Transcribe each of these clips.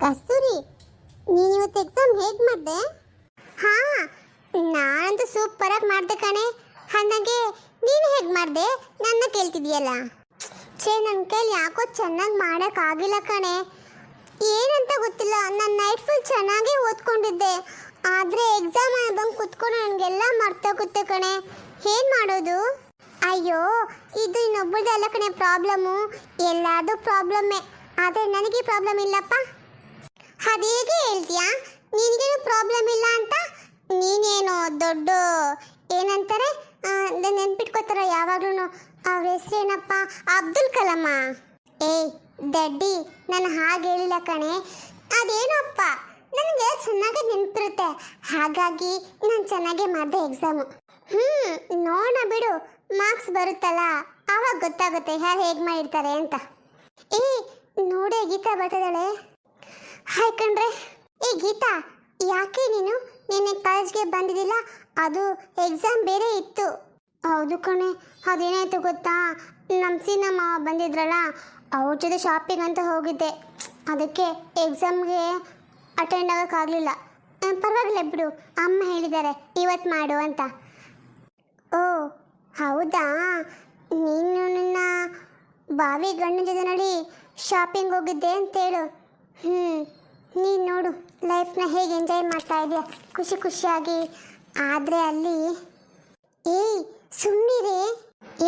ಕಸ್ತೂರಿ, ನೀನು ಇವತ್ತು ಎಕ್ಸಾಮ್ ಹೇಗೆ ಮಾಡಿದೆ? ಹಾ, ನಾನಂತೂ ಸೂಪರಾಗಿ ಮಾಡಿದೆ ಕಣೆ. ಹಾಗೆ ನೀನು ಹೇಗೆ ಮಾಡಿದೆ ನನ್ನ ಕೇಳ್ತಿದ್ಯಲ್ಲ. ನನ್ನ ಕೈಲಿ ಯಾಕೋ ಚೆನ್ನಾಗಿ ಮಾಡೋಕ್ಕಾಗಿಲ್ಲ ಕಣೆ. ಏನಂತ ಗೊತ್ತಿಲ್ಲ, ನಾನು ನೈಟ್ ಫುಲ್ ಚೆನ್ನಾಗೇ ಓದ್ಕೊಂಡಿದ್ದೆ. ಆದರೆ ಎಕ್ಸಾಮ್ ಬಂದು ಕುತ್ಕೊಂಡು ನನಗೆಲ್ಲ ಮರ್ತೋಗುತ್ತೆ ಕಣೆ. ಏನು ಮಾಡೋದು? ಅಯ್ಯೋ, ಇದು ಇನ್ನೊಬ್ಬಳದಲ್ಲ ಕಣೆ ಪ್ರಾಬ್ಲಮ್ಮು, ಎಲ್ಲಾರ್ದು ಪ್ರಾಬ್ಲಮ್ಮೇ. ಆದರೆ ನನಗೆ ಪ್ರಾಬ್ಲಮ್ ಇಲ್ಲಪ್ಪ. ಅದೇಗೆ ಹೇಳ್ತೀಯಾ? ನಿನಗೇನು ಪ್ರಾಬ್ಲಮ್ ಇಲ್ಲ ಅಂತ? ನೀನೇನು ದೊಡ್ಡ ಏನಂತಾರೆ ನೆನ್ಪಿಟ್ಕೋತಾರ ಯಾವಾಗ್ಲೂ. ಅವ್ರ ಹೆಸರೇನಪ್ಪ? ಅಬ್ದುಲ್ ಕಲಾಮ. ಏಯ್ ದಡ್ಡಿ, ನಾನು ಹಾಗೆ ಹೇಳಿಲ್ಲ ಕಣೆ. ಅದೇನಪ್ಪ, ನನಗೆ ಚೆನ್ನಾಗಿ ನೆನಪಿರುತ್ತೆ. ಹಾಗಾಗಿ ನಾನು ಚೆನ್ನಾಗೇ ಮಾಡಿದೆ ಎಕ್ಸಾಮು. ನೋಡ ಬಿಡು, ಮಾರ್ಕ್ಸ್ ಬರುತ್ತಲ್ಲ ಆವಾಗ ಗೊತ್ತಾಗುತ್ತೆ ಯಾರು ಹೇಗೆ ಮಾಡಿರ್ತಾರೆ ಅಂತ. ನೋಡೇ ಗೀತಾ ಬರ್ತದಾಳೆ. ಹಾಯ್ ಕಣ್ರೆ. ಗೀತಾ, ಯಾಕೆ ನೀನು ನಿನ್ನೆ ಕಾಲೇಜ್ಗೆ ಬಂದಿದ್ದಿಲ್ಲ? ಅದು ಎಕ್ಸಾಮ್ ಬೇರೆ ಇತ್ತು. ಹೌದು ಕಣೆ, ಅದೇನಾಯ್ತು ಗೊತ್ತಾ, ನಮ್ಮ ಸೀನಮ್ಮ ಬಂದಿದ್ರಲ್ಲ, ಅವ್ರ ಜೊತೆ ಶಾಪಿಂಗ್ ಅಂತ ಹೋಗಿದ್ದೆ. ಅದಕ್ಕೆ ಎಕ್ಸಾಮ್ಗೆ ಅಟೆಂಡ್ ಆಗೋಕ್ಕಾಗಲಿಲ್ಲ. ಪರವಾಗಿಲ್ಲ ಬಿಡು, ಅಮ್ಮ ಹೇಳಿದ್ದಾರೆ ಇವತ್ತು ಮಾಡು ಅಂತ. ಓ ಹೌದಾ, ನೀನು ನನ್ನ ಬಾವಿ ಗಂಡನ ಜೊತೆ ನೋಡಿ ಶಾಪಿಂಗ್ ಹೋಗಿದ್ದೆ ಅಂತೇಳು. ನೀನು ನೋಡು ಲೈಫ್ನ ಹೇಗೆ ಎಂಜಾಯ್ ಮಾಡ್ತಾ ಇದೆಯಾ, ಖುಷಿ ಖುಷಿಯಾಗಿ. ಆದರೆ ಅಲ್ಲಿ ಸುಮ್ಮನಿರೇ.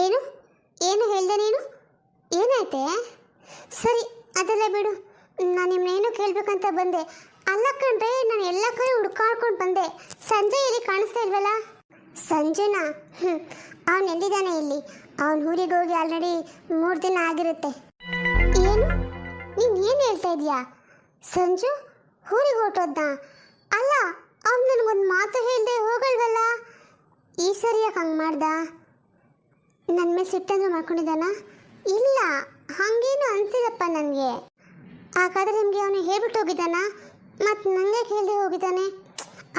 ಏನು ಏನು ಹೇಳ್ದೆ ನೀನು? ಏನಾಯ್ತೆ? ಸರಿ ಅದೆಲ್ಲ ಬಿಡು, ನಾನು ನಿಮ್ಮನ್ನೇನು ಕೇಳಬೇಕಂತ ಬಂದೆ. ಅಲ್ಲ ಕಣ್ರೆ, ನಾನು ಎಲ್ಲ ಕಡೆ ಹುಡ್ಕಾಡ್ಕೊಂಡು ಬಂದೆ. ಸಂಜೆ ಇಲ್ಲಿ ಕಾಣಿಸ್ತಾ ಇಲ್ವಲ್ಲ? ಸಂಜೆನಾ? ಅವನು ಎಲ್ಲಿದ್ದಾನೆ ಇಲ್ಲಿ? ಅವನ ಊರಿಗೆ ಹೋಗಿ ಆಲ್ರೆಡಿ 3 ದಿನ ಆಗಿರುತ್ತೆ. ಏನು? ನೀನು ಏನು ಹೇಳ್ತಾ ಇದೀಯಾ? ಸಂಜು ಊರಿಗೆ ಹೊರಟೋದ್ನ? ಅಲ್ಲ, ಅವ್ನು ನನಗೊಂದು ಮಾತು ಹೇಳ್ದೆ ಹೋಗಲ್ವಲ್ಲ. ಈ ಸರಿ ಯಾಕೆ ಹಂಗೆ ಮಾಡ್ದ? ನನ್ನ ಮೇಲೆ ಸಿಟ್ಟಂದ್ರೆ ಮಾಡ್ಕೊಂಡಿದ್ದಾನ? ಇಲ್ಲ, ಹಾಗೇನು ಅನಿಸಿದಪ್ಪ ನನಗೆ. ಹಾಗಾದರೆ ನಿಮಗೆ ಅವನು ಹೇಳ್ಬಿಟ್ಟು ಹೋಗಿದ್ದಾನ? ಮತ್ತು ನನಗೆ ಕೇಳದೆ ಹೋಗಿದ್ದಾನೆ?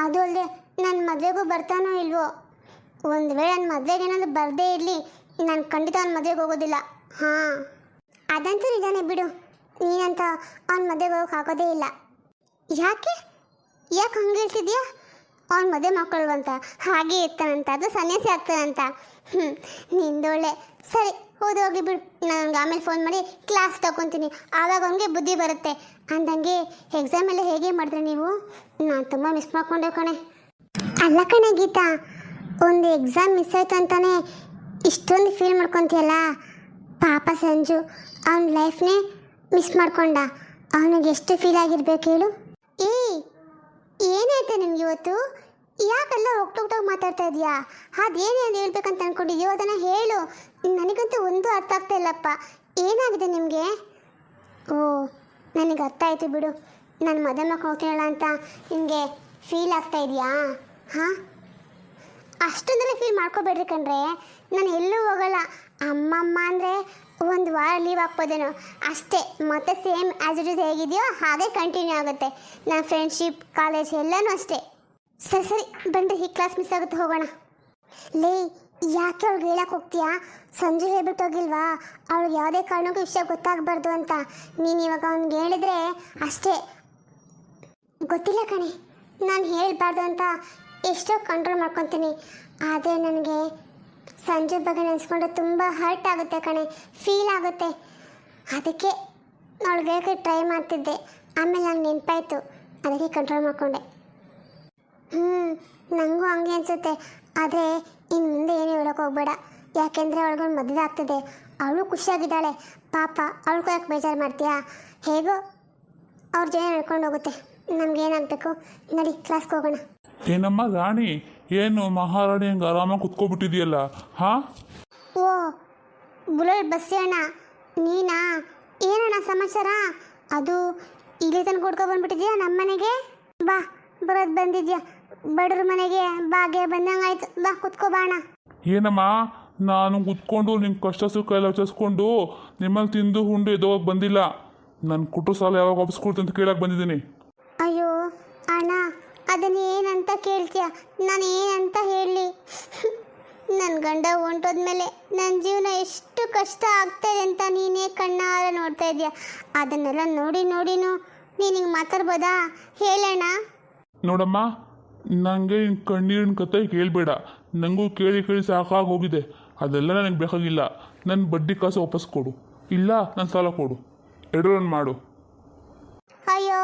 ಅದು ಅಲ್ಲದೆ ನನ್ನ ಮದುವೆಗೂ ಬರ್ತಾನೋ ಇಲ್ವೋ? ಒಂದು ವೇಳೆ ನನ್ನ ಮದುವೆಗೆ ಏನಾದರೂ ಬರದೇ ಇರಲಿ, ನಾನು ಖಂಡಿತ ಅವ್ನ ಮದುವೆಗೆ ಹೋಗೋದಿಲ್ಲ. ಹಾಂ, ಅದಂತೂ ನಿಜಾನೇ ಬಿಡು. ನೀನಂತ ಅವ್ನ ಮದುವೆಗೆ ಹೋಗೋಕೆ ಆಗೋದೇ ಇಲ್ಲ. ಯಾಕೆ ಹಂಗೆ ಹೇಳ್ತಿದ್ಯಾ? ಅವ್ನ ಮದುವೆ ಮಕ್ಕಳು ಹಾಗೆ ಇರ್ತಾನಂತ, ಅದು ಸನ್ಯಾಸಿ ಆಗ್ತಾನಂತ. ನಿಂದೊಳ್ಳೆ. ಸರಿ ಹೋಗಿ ಬಿಡು, ನನಗೆ ಆಮೇಲೆ ಫೋನ್ ಮಾಡಿ ಕ್ಲಾಸ್ ತಗೊತೀನಿ, ಆವಾಗ ಅವನಿಗೆ ಬುದ್ಧಿ ಬರುತ್ತೆ. ಅಂದಂಗೆ ಎಕ್ಸಾಮ್ ಎಲ್ಲ ಹೇಗೆ ಮಾಡಿದ್ರೆ ನೀವು? ನಾನು ತುಂಬ ಮಿಸ್ ಮಾಡ್ಕೊಂಡೆ ಕಣೆ. ಅಲ್ಲ ಕಣೆ ಗೀತಾ, ಒಂದು ಎಕ್ಸಾಮ್ ಮಿಸ್ ಆಯ್ತು ಅಂತಾನೆ ಇಷ್ಟೊಂದು ಫೀಲ್ ಮಾಡ್ಕೊತೀಯಲ್ಲ. ಪಾಪ ಸಂಜು ಅವನ ಲೈಫ್ನೇ ಮಿಸ್ ಮಾಡ್ಕೊಂಡ. ಅವನಿಗೆ ಎಷ್ಟು ಫೀಲ್ ಆಗಿರ್ಬೇಕು ಹೇಳು. ಏನಾಯ್ತು ನಿಮ್ಗೆ ಇವತ್ತು? ಯಾಕೆಲ್ಲ ಹೋಗ್ಟೋಗ್ಟೋಗಿ ಮಾತಾಡ್ತಾ ಇದೆಯಾ? ಅದೇನೇನು ಹೇಳ್ಬೇಕಂತ ಅಂದ್ಕೊಂಡಿದ್ಯೋ ಅದನ್ನು ಹೇಳು. ನನಗಂತೂ ಒಂದು ಅರ್ಥ ಆಗ್ತಾ ಇಲ್ಲಪ್ಪ. ಏನಾಗಿದೆ ನಿಮಗೆ? ಓ, ನನಗೆ ಅರ್ಥ ಆಯಿತು ಬಿಡು. ನಾನು ಮದುವೆ ಮಕ್ಕಳು ಹೋಗ್ತೀನಲ್ಲ ಅಂತ ನಿಮಗೆ ಫೀಲ್ ಆಗ್ತಾ ಇದೆಯಾ? ಹಾಂ, ಅಷ್ಟೊಂದೆಲ್ಲ ಫೀಲ್ ಮಾಡ್ಕೋಬೇಡ್ರಿ ಕಣ್ರೆ. ನಾನು ಎಲ್ಲೂ ಹೋಗಲ್ಲ. ಅಮ್ಮಮ್ಮ ಅಂದರೆ 1 ವಾರ ಲೀವ್ ಹಾಕ್ಬೋದೇನೋ ಅಷ್ಟೇ. ಮತ್ತೆ ಸೇಮ್ ಆ್ಯಸ್ ಇಟ್ ಇಸ್ ಹೇಗಿದೆಯೋ ಹಾಗೆ ಕಂಟಿನ್ಯೂ ಆಗುತ್ತೆ. ನನ್ನ ಫ್ರೆಂಡ್ಶಿಪ್, ಕಾಲೇಜ್ ಎಲ್ಲನೂ ಅಷ್ಟೇ. ಸರಿ ಬನ್ನಿರಿ, ಈ ಕ್ಲಾಸ್ ಮಿಸ್ ಆಗುತ್ತೆ, ಹೋಗೋಣ. ಲೇ, ಯಾಕೆ ಅವ್ಳಿಗೆ ಹೇಳಕ್ಕೆ ಹೋಗ್ತೀಯಾ? ಸಂಜೆ ಹೇಳ್ಬಿಟ್ಟು ಹೋಗಿಲ್ವಾ ಅವ್ಳಿಗೆ ಯಾವುದೇ ಕಾರಣಕ್ಕೂ ವಿಷಯ ಗೊತ್ತಾಗಬಾರ್ದು ಅಂತ? ನೀನು ಇವಾಗ ಅವ್ನಿಗೆ ಹೇಳಿದ್ರೆ ಅಷ್ಟೇ. ಗೊತ್ತಿಲ್ಲ ಕಣೆ, ನಾನು ಹೇಳಬಾರ್ದು ಅಂತ ಎಷ್ಟೋ ಕಂಟ್ರೋಲ್ ಮಾಡ್ಕೊತೀನಿ. ಆದರೆ ನನಗೆ ಸಂಜೆ ಬಗ್ಗೆ ನೆನೆಸ್ಕೊಂಡ್ರೆ ತುಂಬ ಹರ್ಟ್ ಆಗುತ್ತೆ ಕಣೆ, ಫೀಲ್ ಆಗುತ್ತೆ. ಅದಕ್ಕೆ ಅವಳಿಗೆ ಹೇಳೋಕ್ಕೆ ಟ್ರೈ ಮಾಡ್ತಿದ್ದೆ. ಆಮೇಲೆ ನಂಗೆ ನೆನಪಾಯಿತು, ಅದಕ್ಕೆ ಕಂಟ್ರೋಲ್ ಮಾಡಿಕೊಂಡೆ. ನನಗೂ ಹಂಗೆ ಅನಿಸುತ್ತೆ. ಆದರೆ ಇನ್ನು ಮುಂದೆ ಏನು ಹೇಳೋಕೆ ಹೋಗ್ಬೇಡ, ಯಾಕೆಂದರೆ ಅವಳಿಗೊಂದು ಮದುವೆ ಆಗ್ತದೆ. ಅವಳು ಖುಷಿಯಾಗಿದ್ದಾಳೆ. ಪಾಪ ಅವಳಿಗೂ ಯಾಕೆ ಬೇಜಾರು ಮಾಡ್ತೀಯಾ? ಹೇಗೋ ಅವ್ರ ಜೊತೆ ನಡ್ಕೊಂಡು ಹೋಗುತ್ತೆ. ನಮಗೇನಾಗಬೇಕು? ನಡಿ ಕ್ಲಾಸ್ಗೆ ಹೋಗೋಣ. ಏನಮ್ಮ ರಾಣಿ, ಏನು ಮಹಾರಾಣಿ ಹಂಗೆ ಆರಾಮಾಗಿ ಕುತ್ಕೊಬಿಟ್ಟಿದೆಯಲ್ಲ? ಹಾಂ, ಓ ಬುಲೆಟ್ ಬಸ್ಸಣ್ಣ, ನೀನಾ? ಏನಣ್ಣ ಸಮಾಚಾರ? ಅದು ಇಲ್ಲಿ ತನಕ ಕೊಡ್ಕೊ ಬಂದ್ಬಿಟ್ಟಿದ್ಯಾ ನಮ್ಮ ಮನೆಗೆ? ಬಾ, ಬರೋದು ಬಂದಿದ್ಯಾ ಬಡ್ರ ಮನೆಗೆ, ಬಾಗೆ ಬಂದಂಗಾಯ್ತು. ಬಾ ಕುತ್ಕೋ ಬಾಣ. ಏನಮ್ಮ, ನಾನು ಕುತ್ಕೊಂಡು ನಿಮ್ಮ ಕಷ್ಟ ಸುಖ ಎಲ್ಲ ವಿಚಾರಿಸ್ಕೊಂಡು ನಿಮ್ಮಲ್ಲಿ ತಿಂದು ಉಂಡು ಎದೋಗಿ ಬಂದಿಲ್ಲ. ನನ್ನ ಕುಟು ಸಾಲ ಯಾವಾಗ ವಾಪಸ್ ಕೊಡ್ತು ಅಂತ ಕೇಳಕ್ಕೆ ಬಂದಿದ್ದೀನಿ. ಅಯ್ಯೋ ಅಣ್ಣ, ಅದನ್ನ ಏನಂತ ಕೇಳ್ತೀಯ? ನಾನು ಏನಂತ ಹೇಳಲಿ? ನನ್ನ ಗಂಡ ಹೊಂಟೋದ್ಮೇಲೆ ನನ್ನ ಜೀವನ ಎಷ್ಟು ಕಷ್ಟ ಆಗ್ತಾಯಿದೆ ಅಂತ ನೀನೇ ಕಣ್ಣಾರ ನೋಡ್ತಾ ಇದೆಯಾ. ಅದನ್ನೆಲ್ಲ ನೋಡಿನೂ ನೀನು ಹಿಂಗೆ ಮಾತಾಡ್ಬೋದಾ ಹೇಳೋಣ. ನೋಡಮ್ಮ, ನನಗೆ ನಿನ್ನ ಕಣ್ಣೀರಿನ ಕತೆ ಕೇಳಬೇಡ. ನನಗೂ ಕೇಳಿ ಕೇಳಿ ಸಾಕಾಗೋಗಿದೆ. ಅದೆಲ್ಲ ನನಗೆ ಬೇಕಾಗಿಲ್ಲ. ನನ್ನ ಬಡ್ಡಿ ಕಾಸು ವಾಪಸ್ ಕೊಡು, ಇಲ್ಲ ನನ್ನ ಸಾಲ ಕೊಡು. ಎರಡರನ್ನು ಮಾಡು. ಅಯ್ಯೋ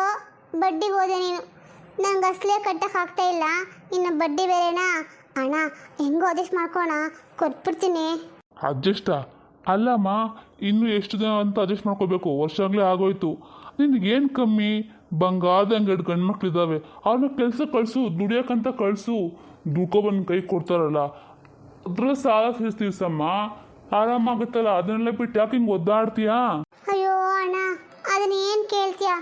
ಬಡ್ಡಿಗೆ ಹೋದೆ ನೀನು, ನಂಗೆ ಅಸಲೇ ಕಟ್ಟಕ್ಕೆ ಆಗ್ತಾ ಇಲ್ಲ, ಇನ್ನು ಬಡ್ಡಿ ಬೇರೆನಾ? ಅಣ್ಣ ಹೆಂಗೋ ಅಡ್ಜಸ್ಟ್ ಮಾಡ್ಕೋಣ, ಕೊಟ್ಬಿಡ್ತೀನಿ. ಅಡ್ಜಸ್ಟಾ? ಅಲ್ಲಮ್ಮ, ಇನ್ನೂ ಎಷ್ಟು ದಿನ ಅಂತ ಅಡ್ಜಸ್ಟ್ ಮಾಡ್ಕೋಬೇಕು? ವರ್ಷಗಳೇ ಆಗೋಯ್ತು. ನಿನಗೇನು ಕಮ್ಮಿ? ಬಂಗಾರದಂಗೆ 2 ಗಂಡು ಮಕ್ಳಿದ್ದಾವೆ, ಅವ್ರನ್ನ ಕೆಲಸ ಕಳಿಸು, ದುಡಿಯೋಕ್ಕಂತ ಕಳಿಸು. ದುಡ್ಕೊಬಂದು ಕೈ ಕೊಡ್ತಾರಲ್ಲ, ಅದ್ರಲ್ಲಿ ಸಾಲ ತೀರ್ಸಮ್ಮ, ಆರಾಮಾಗುತ್ತಲ್ಲ. ಅದನ್ನೆಲ್ಲ ಬಿಟ್ಟು ಯಾಕೆ ಹಿಂಗೆ ಒದ್ದಾಡ್ತೀಯಾ? ಅಯ್ಯೋ ಅಣ್ಣ ಅದನ್ನ ಏನು ಕೇಳ್ತೀಯ?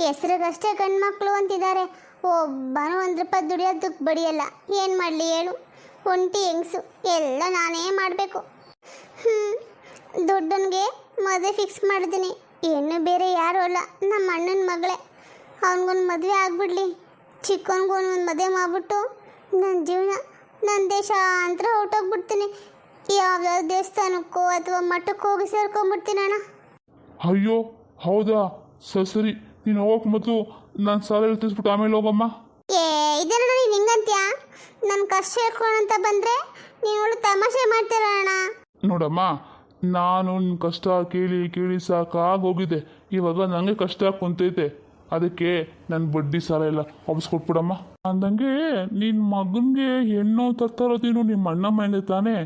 ಹೆಸ್ರಿಗಷ್ಟೇ ಗಂಡು ಮಕ್ಕಳು ಅಂತಿದ್ದಾರೆ, ಒಬ್ಬನು 1 ರೂಪಾಯಿ ದುಡಿಯೋದಕ್ಕೆ ಬಡಿಯಲ್ಲ. ಏನು ಮಾಡಲಿ ಹೇಳು? ಒಂಟಿ ಹೆಂಗಸು, ಎಲ್ಲ ನಾನೇ ಮಾಡಬೇಕು. ದೊಡ್ಡನಿಗೆ ಮದುವೆ ಫಿಕ್ಸ್ ಮಾಡಿದ್ದೀನಿ, ಹೆಣ್ಣು ಬೇರೆ ಯಾರೂ ಅಲ್ಲ, ನಮ್ಮ ಅಣ್ಣನ ಮಗಳೇ. ಅವನಿಗೊಂದು ಮದುವೆ ಆಗ್ಬಿಡ್ಲಿ, ಚಿಕ್ಕವನಿಗೂ ಒಂದು ಮದುವೆ ಮಾಡಿಬಿಟ್ಟು ನನ್ನ ಜೀವನ, ನನ್ನ ದೇಶ ಅಂತ ಹೊರಟೋಗ್ಬಿಡ್ತೀನಿ. ಯಾವ್ಯಾವ ದೇವಸ್ಥಾನಕ್ಕೋ ಅಥವಾ ಮಠಕ್ಕೆ ಹೋಗಿ ಸೇರ್ಕೊಂಡ್ಬಿಡ್ತೀನಿ ಅಣ್ಣ. ಅಯ್ಯೋ ಹೌದಾ? ಸರಿ, ನೀನು ಹೋಗಕ್ಕೆ ಮೊದಲು ನಾನು ಸಾಲ ತಿಳಿಸ್ಬಿಟ್ಟು ಆಮೇಲೆ ಹೋಗಮ್ಮ. ಇದನ್ನ ನೀನು ಹಿಂಗಂತ್ಯಾ? ನನ್ನ ಕಷ್ಟ ಹೇಳ್ಕೊಳಂತ ಬಂದರೆ ನೀನು ತಮಾಷೆ ಮಾಡ್ತೀರ ಅಣ್ಣ. ನೋಡಮ್ಮ, ನಾನು ನಿನ್ನ ಕಷ್ಟ ಕೇಳಿ ಕೇಳಿ ಸಾಕಾಗೋಗಿದೆ. ಇವಾಗ ನನಗೆ ಕಷ್ಟ ಕುಂತೈತೆ. ಅದಕ್ಕೆ ನನ್ನ ಬಡ್ಡಿ ಸಾಲ ಎಲ್ಲ ವಾಪಸ್ ಕೊಟ್ಬಿಡಮ್ಮ. ಅಂದಂಗೆ ನಿನ್ನ ಮಗನಿಗೆ ಹೆಣ್ಣು ತರ್ತಾರೋದೇನು ನಿಮ್ಮ ಅಣ್ಣ ಮೇಲೆ ತಾನೇ?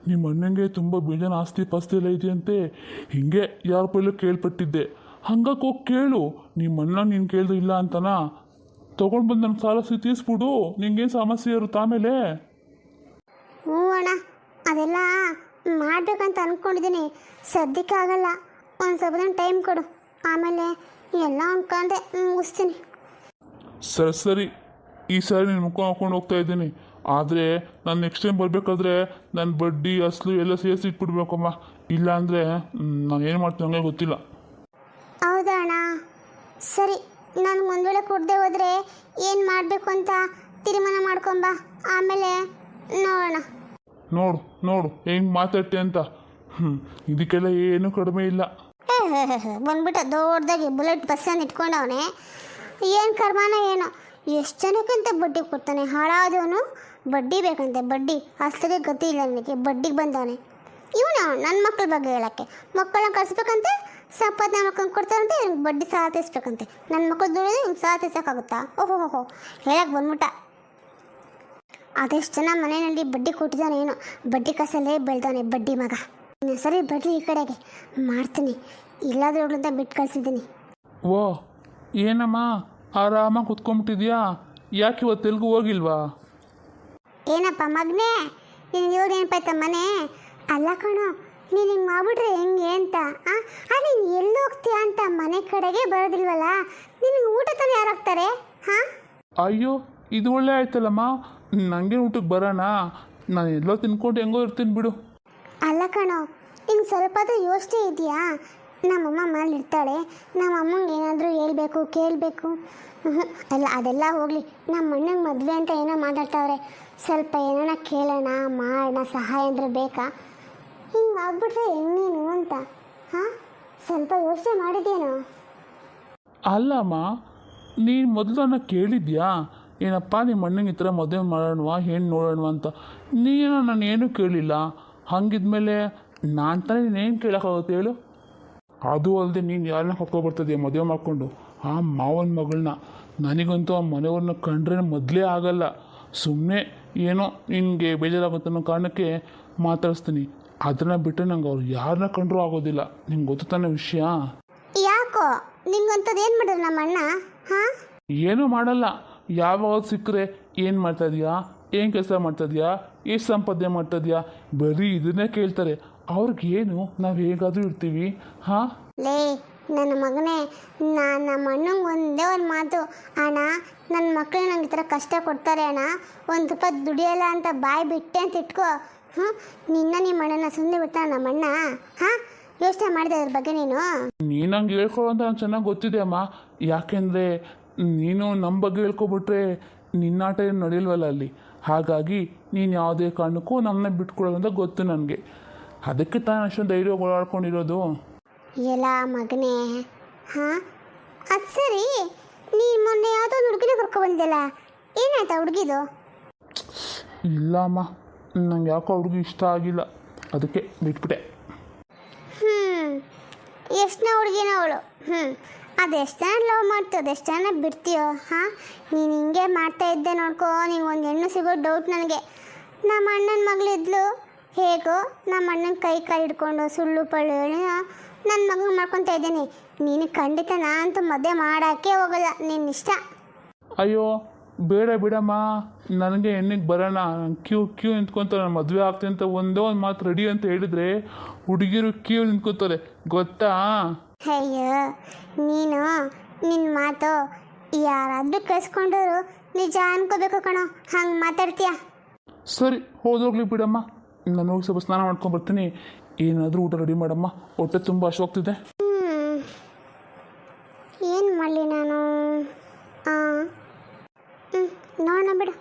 ನಿಮ್ಮ ಅಣ್ಣಂಗೆ ತುಂಬ ಬೇಜಾನ ಆಸ್ತಿ ಪಾಸ್ತಿ ಎಲ್ಲ ಇದೆಯಂತೆ. ಹಿಂಗೆ ಯಾರ ಪೈಲೂ ಕೇಳ್ಪಟ್ಟಿದ್ದೆ. ಹಂಗಾಗಿ ಹೋಗಿ ಕೇಳು. ನಿಮ್ಮ ಅಣ್ಣ ನೀನು ಕೇಳ್ದು ಇಲ್ಲ ಅಂತನಾ? ತೊಗೊಂಡು ಬಂದು ನನ್ನ ಸಾಲ ತೀರಿಸ್ಬಿಡು, ನಿಂಗೇನು ಸಮಸ್ಯೆ ಇರುತ್ತೆ ಆಮೇಲೆ. ಹ್ಞೂ ಅಣ್ಣ, ಅದೆಲ್ಲ ಮಾಡ್ಬೇಕಂತ ಅಂದ್ಕೊಂಡಿದ್ದೀನಿ. ಸದ್ಯಕ್ಕೆ ಆಗಲ್ಲ, ಒಂದು ಸ್ವಲ್ಪ ದಿನ ಟೈಮ್ ಕೊಡು, ಆಮೇಲೆ ಎಲ್ಲ ಅನ್ಕೊಂಡೆ ಮುಗಿಸ್ತೀನಿ. ಸರಿ, ಈ ಸಾರಿ ನೀನು ಮುಖ ಹಾಕೊಂಡು ಹೋಗ್ತಾ ಇದ್ದೀನಿ. ಆದರೆ ನಾನು ನೆಕ್ಸ್ಟ್ ಟೈಮ್ ಬರಬೇಕಾದ್ರೆ ನನ್ನ ಬಡ್ಡಿ ಅಸಲು ಎಲ್ಲ ಸೇರಿಸಿ ಇಟ್ಬಿಡ್ಬೇಕಮ್ಮ. ಇಲ್ಲ ಅಂದರೆ ನಾನು ಏನು ಮಾಡ್ತೀನಿ ನನಗೆ ಗೊತ್ತಿಲ್ಲ. ಹೌದಾ ಅಣ್ಣ? ಸರಿ, ನಾನು ಒಂದು ವೇಳೆ ಕೊಡದೆ ಹೋದರೆ ಏನು ಮಾಡಬೇಕು ಅಂತ ತೀರ್ಮಾನ ಮಾಡ್ಕೊಂಬ, ಆಮೇಲೆ ನೋಡೋಣ. ನೋಡು ಹೆಂಗೆ ಮಾತಾಡ್ತೆ ಅಂತ. ಇದಕ್ಕೆಲ್ಲ ಏನೂ ಕಡಿಮೆ ಇಲ್ಲ. ಬಂದ್ಬಿಟ್ಟ ದೊಡ್ಡದಾಗಿ ಬುಲೆಟ್ ಬಸ್ಸನ್ನು ಇಟ್ಕೊಂಡವನೆ. ಏನು ಕರ್ಮಾನ ಏನೋ, ಎಷ್ಟು ಜನಕ್ಕಂತ ಬಡ್ಡಿ ಕೊಡ್ತಾನೆ ಹಾಳಾದವನು. ಬಡ್ಡಿ ಬೇಕಂತೆ, ಬಡ್ಡಿ ಅಸಲಿಗೆ ಗತಿ ಇಲ್ಲ ನನಗೆ, ಬಡ್ಡಿಗೆ ಬಂದವನೆ ಇವನು. ನನ್ನ ಮಕ್ಕಳ ಬಗ್ಗೆ ಹೇಳೋಕ್ಕೆ, ಮಕ್ಕಳನ್ನ ಕಳಿಸ್ಬೇಕಂತೆ, ಸಂಪಾದನೆ ಮಾಡ್ಕೊಂಡು ಕೊಡ್ತಾರಂತೆ, ಇವ್ನಿಗೆ ಬಡ್ಡಿ ಸಾಲ ತೀರಿಸ್ಬೇಕಂತೆ. ನನ್ನ ಮಕ್ಕಳು ದುಡಿಯೋದು ಇವ್ನಿಗೆ ಸಾಲ ತೀರ್ಸೋಕ್ಕಾಗುತ್ತಾ? ಓಹೋ ಹೇಳಕ್ಕೆ ಬಂದ್ಬಿಟ್ಟ. ಅದೆಷ್ಟು ಜನ ಮನೆಯಲ್ಲಿ ಬಡ್ಡಿ ಕೊಟ್ಟಿದ್ದಾನೆ ಏನೋ, ಬಡ್ಡಿ ಕಾಸಲ್ಲೇ ಬೆಳೆದವನೆ ಬಡ್ಡಿ ಮಗ. ಸರಿ ಬಡ್ಡಿ ಈ ಕಡೆಗೆ ಮಾಡ್ತೀನಿ, ಇಲ್ಲಾದ್ರೂಗಳಿಂದ ಬಿಟ್ಟು ಕಳಿಸಿದ್ದೀನಿ. ಓ ಏನಮ್ಮ, ಆರಾಮಾಗಿ ಕುತ್ಕೊಂಡ್ಬಿಟ್ಟಿದ್ಯಾ? ಯಾಕೆ ಇವತ್ತು ಎಲ್ಗೂ ಹೋಗಿಲ್ವಾ? ಏನಪ್ಪ ಮಗನೇ, ನಿನಗೆ ಇವಾಗ ನೆನಪಾಯ್ತ ಮನೆ? ಅಲ್ಲ ಕಣೋ, ನೀನು ಹಿಂಗೆ ಮಾಡ್ಬಿಟ್ರೆ ಹೆಂಗೆ ಅಂತ. ನೀನು ಎಲ್ಲಿ ಹೋಗ್ತೀಯ ಅಂತ ಮನೆ ಕಡೆಗೆ ಬರೋದಿಲ್ವಲ್ಲ, ನಿನಗೆ ಊಟ ತಾನೇ ಯಾರು ಹಾಕ್ತಾರೆ? ಅಯ್ಯೋ ಇದು ಒಳ್ಳೆ ಆಯ್ತಲ್ಲಮ್ಮ, ನನಗೆ ಊಟಕ್ಕೆ ಬರೋಣ. ನಾನು ಎಲ್ಲೋ ತಿನ್ಕೊಂಡು ಹೆಂಗೋ ಇರ್ತೀನಿ ಬಿಡು. ಅಲ್ಲ ಕಣೋ, ನಿಂಗೆ ಸ್ವಲ್ಪ ಯೋಚನೆ ಇದೆಯಾ? ನಮ್ಮಮ್ಮ ಮನೇಲಿರ್ತಾಳೆ, ನಮ್ಮ ಅಮ್ಮಂಗೆ ಏನಾದರೂ ಹೇಳ್ಬೇಕು ಕೇಳಬೇಕು. ಅಲ್ಲ ಅದೆಲ್ಲ ಹೋಗಲಿ, ನಮ್ಮ ಅಣ್ಣಂಗೆ ಮದುವೆ ಅಂತ ಏನೋ ಮಾತಾಡ್ತಾವ್ರೆ. ಸ್ವಲ್ಪ ಏನಾರ ಕೇಳೋಣ ಮಾಡೋಣ, ಸಹಾಯ ಅಂದರೆ ಬೇಕಾ? ಹಿಂಗೆ ಆಗ್ಬಿಟ್ರೆ ಹೆಂಗೇನು ಅಂತ ಸ್ವಲ್ಪ ಯೋಚನೆ ಮಾಡಿದ್ದೇನೋ? ಅಲ್ಲಮ್ಮ, ನೀನು ಮೊದಲು ನನ್ನ ಕೇಳಿದ್ಯಾ? ಏನಪ್ಪ ನಿಮ್ಮ ಅಣ್ಣಂಗೆ ಈ ಥರ ಮದುವೆ ಮಾಡೋಣವಾ, ಹೆಣ್ಣು ನೋಡೋಣವಾ ಅಂತ? ನೀನು ನಾನು ಏನೂ ಕೇಳಿಲ್ಲ. ಹಂಗಿದ್ಮೇಲೆ ನಾನು ತಾನೇ ನೀನೇನು ಕೇಳೋಕ್ಕಾಗುತ್ತೆ ಹೇಳು? ಅದು ಅಲ್ಲದೆ ನೀನು ಯಾರನ್ನ ಕರ್ಕೊಬರ್ತಿದ್ಯಾ ಮದುವೆ ಮಾಡಿಕೊಂಡು? ಆ ಮಾವನ ಮಗಳನ್ನ. ನನಗಂತೂ ಆ ಮನೆಯವ್ರನ್ನ ಕಂಡ್ರೆ ಮೊದಲೇ ಆಗಲ್ಲ. ಸುಮ್ಮನೆ ಏನೋ ನಿನಗೆ ಬೇಜಾರಾಗುತ್ತೆ ಅನ್ನೋ ಕಾರಣಕ್ಕೆ ಮಾತಾಡಿಸ್ತೀನಿ. ಅದನ್ನು ಬಿಟ್ಟು ನಂಗೆ ಅವ್ರು ಯಾರನ್ನ ಕಂಡ್ರೂ ಆಗೋದಿಲ್ಲ. ನಿಂಗೆ ಗೊತ್ತು ತಾನೇ ವಿಷಯ? ಯಾಕೋ ನಿಂಗಂಥದ್ದು ಏನು ಮಾಡಿದ್ರು ನಮ್ಮ ಅಣ್ಣ? ಏನೂ ಮಾಡಲ್ಲ. ಯಾವಾಗ ಸಿಕ್ಕರೆ ಏನು ಮಾಡ್ತಾಯಿದ್ಯಾ, ಏನು ಕೆಲಸ ಮಾಡ್ತಾಯಿದ್ಯಾ, ಎಷ್ಟು ಸಂಪಾದನೆ ಮಾಡ್ತಾಯಿದ್ಯಾ, ಬರೀ ಇದನ್ನೇ ಕೇಳ್ತಾರೆ. ಅವ್ರಿಗೇನು, ನಾವು ಹೇಗಾದರೂ ಇರ್ತೀವಿ. ಲೇ ನನ್ನ ಮಗನೇ, ನಮ್ಮ ಅಣ್ಣಂಗೆ ಒಂದೇ ಒಂದು ಮಾತು, ಅಣ್ಣ ನನ್ನ ಮಕ್ಕಳು ನಂಗೆ ಈ ಥರ ಕಷ್ಟ ಕೊಡ್ತಾರೆ ಅಣ್ಣ, 1 ರೂಪಾಯಿ ದುಡಿಯೋಲ್ಲ ಅಂತ ಬಾಯಿ ಬಿಟ್ಟೆ ಅಂತ ಇಟ್ಕೋ. ನಿಮ್ಮ ಅಣ್ಣನ ಸುಮ್ಮನೆ ಬಿಡ್ತಾನೆ ನಮ್ಮ ಅಣ್ಣ? ಯೋಚನೆ ಮಾಡಿದೆ ಅದ್ರ ಬಗ್ಗೆ ನೀನು? ಹಂಗೆ ಹೇಳ್ಕೊಳ್ಳೋ ಅಂತ ನಂಗೆ ಚೆನ್ನಾಗಿ ಗೊತ್ತಿದೆ ಅಮ್ಮ. ಯಾಕೆಂದರೆ ನೀನು ನಮ್ಮ ಬಗ್ಗೆ ಹೇಳ್ಕೊಬಿಟ್ರೆ ನಿನ್ನಾಟ ಏನು ನಡೆಯಲ್ವಲ್ಲ ಅಲ್ಲಿ. ಹಾಗಾಗಿ ನೀನು ಯಾವುದೇ ಕಾರಣಕ್ಕೂ ನಮ್ಮನ್ನ ಬಿಟ್ಕೊಡೋದು ಅಂತ ಗೊತ್ತು ನನಗೆ. ಅದಕ್ಕೆ ತಾನು ಅಷ್ಟೊಂದು ಧೈರ್ಯ ಓಡಾಡ್ಕೊಂಡಿರೋದು. ಎಲ್ಲ ಮಗನೇ, ಅದು ಸರಿ, ಬಂದಿಲ್ಲ, ಏನಾಯ್ತಾ ಹುಡುಗಿದು? ಇಲ್ಲ ಅಮ್ಮ, ನಂಗೆ ಯಾಕೋ ಹುಡುಗಿ ಇಷ್ಟ ಆಗಿಲ್ಲ, ಅದಕ್ಕೆ ಬಿಟ್ಬಿಟ್ಟೆ. ಎಷ್ಟನೇ ಹುಡುಗಿನ ಅವಳು? ಅದೆಷ್ಟು ಜನ ಲವ್ ಮಾಡ್ತೀಯೋ, ಅದೆಷ್ಟು ಜನ ಬಿಡ್ತೀಯೋ? ಹಾಂ, ನೀನು ಹಿಂಗೆ ಮಾಡ್ತಾ ಇದ್ದೆ ನೋಡ್ಕೋ, ನಿಂಗೆ ಒಂದು ಹೆಣ್ಣು ಸಿಗೋ ಡೌಟ್ ನನಗೆ. ನಮ್ಮ ಅಣ್ಣನ ಮಗಳಿದ್ಲು, ಹೇಗೋ ನಮ್ಮ ಅಣ್ಣನ ಕೈ ಕಾಲು ಹಿಡ್ಕೊಂಡು ಸುಳ್ಳು ಪಳ್ಳು ಹೇಳಿ ನನ್ನ ಮಗನ ಮಾಡ್ಕೊತಾ ಇದ್ದೀನಿ. ನೀನು ಖಂಡಿತ ನಾನಂತೂ ಮದುವೆ ಮಾಡೋಕ್ಕೆ ಹೋಗಲ್ಲ, ನಿನ್ನ ಇಷ್ಟ. ಅಯ್ಯೋ ಬೇಡ ಬಿಡಮ್ಮ, ನನಗೆ ಹೆಣ್ಣಿಗೆ ಬರೋಣ, ಕ್ಯೂ ನಿಂತ್ಕೊತಾರೆ, ನಾನು ಮದುವೆ ಆಗ್ತೀನಿ ಅಂತ ಒಂದೇ ಒಂದು ಮಾತು ರೆಡಿ ಅಂತ ಹೇಳಿದರೆ ಹುಡುಗಿರು ಕ್ಯೂ ನಿಂತ್ಕೊತಾರೆ, ಗೊತ್ತಾ? ಅಯ್ಯೋ ನೀನು ನಿನ್ನ ಮಾತು ಯಾರಾದರೂ ಕೇಳಿಸ್ಕೊಂಡರು ನಿಜ ಅನ್ಕೋಬೇಕು ಕಣೋ, ಹಂಗೆ ಮಾತಾಡ್ತೀಯ. ಸರಿ ಹೋದೋಗ್ಲಿ ಬಿಡಮ್ಮ, ನಾನು ಹೋಗಿ ಸ್ವಲ್ಪ ಸ್ನಾನ ಮಾಡ್ಕೊಂಡು ಬರ್ತೀನಿ, ಏನಾದರೂ ಊಟ ರೆಡಿ ಮಾಡಮ್ಮ, ಹೊಟ್ಟೆ ತುಂಬ ಹಶ್ವಾಗ್ತಿದೆ. ಏನು ಮಾಡಲಿ ನಾನು? ನೋಡೋಣ ಬಿಡು.